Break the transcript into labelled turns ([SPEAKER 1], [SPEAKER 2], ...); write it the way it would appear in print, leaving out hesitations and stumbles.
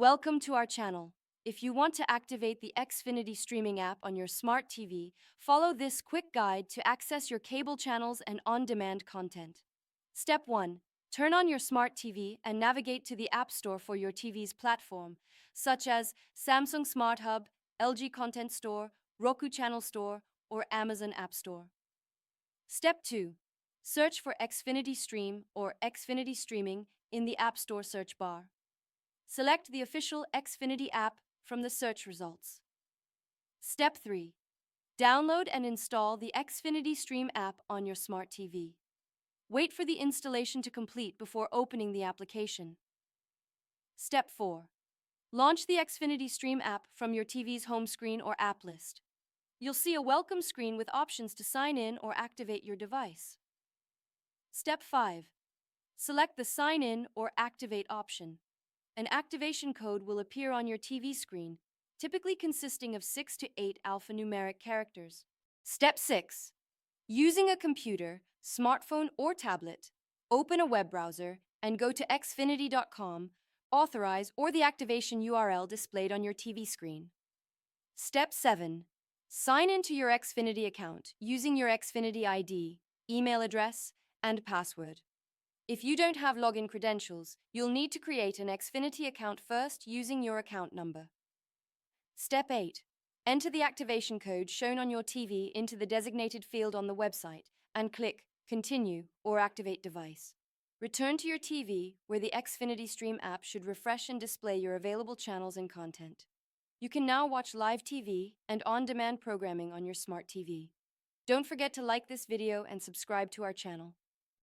[SPEAKER 1] Welcome to our channel. If you want to activate the Xfinity Streaming App on your smart TV, follow this quick guide to access your cable channels and on-demand content. Step 1. Turn on your smart TV and navigate to the App Store for your TV's platform, such as Samsung Smart Hub, LG Content Store, Roku Channel Store, or Amazon App Store. Step 2. Search for Xfinity Stream or Xfinity Streaming in the App Store search bar. Select the official Xfinity app from the search results. Step 3. Download and install the Xfinity Stream app on your smart TV. Wait for the installation to complete before opening the application. Step 4. Launch the Xfinity Stream app from your TV's home screen or app list. You'll see a welcome screen with options to sign in or activate your device. Step 5. Select the Sign In or Activate option. An activation code will appear on your TV screen, typically consisting of 6 to 8 alphanumeric characters. Step 6. Using a computer, smartphone, or tablet, open a web browser and go to xfinity.com, authorize or the activation URL displayed on your TV screen. Step 7. Sign into your Xfinity account using your Xfinity ID, email address, and password. If you don't have login credentials, you'll need to create an Xfinity account first using your account number. Step 8. Enter the activation code shown on your TV into the designated field on the website and click Continue or Activate Device. Return to your TV where the Xfinity Stream app should refresh and display your available channels and content. You can now watch live TV and on-demand programming on your smart TV. Don't forget to like this video and subscribe to our channel.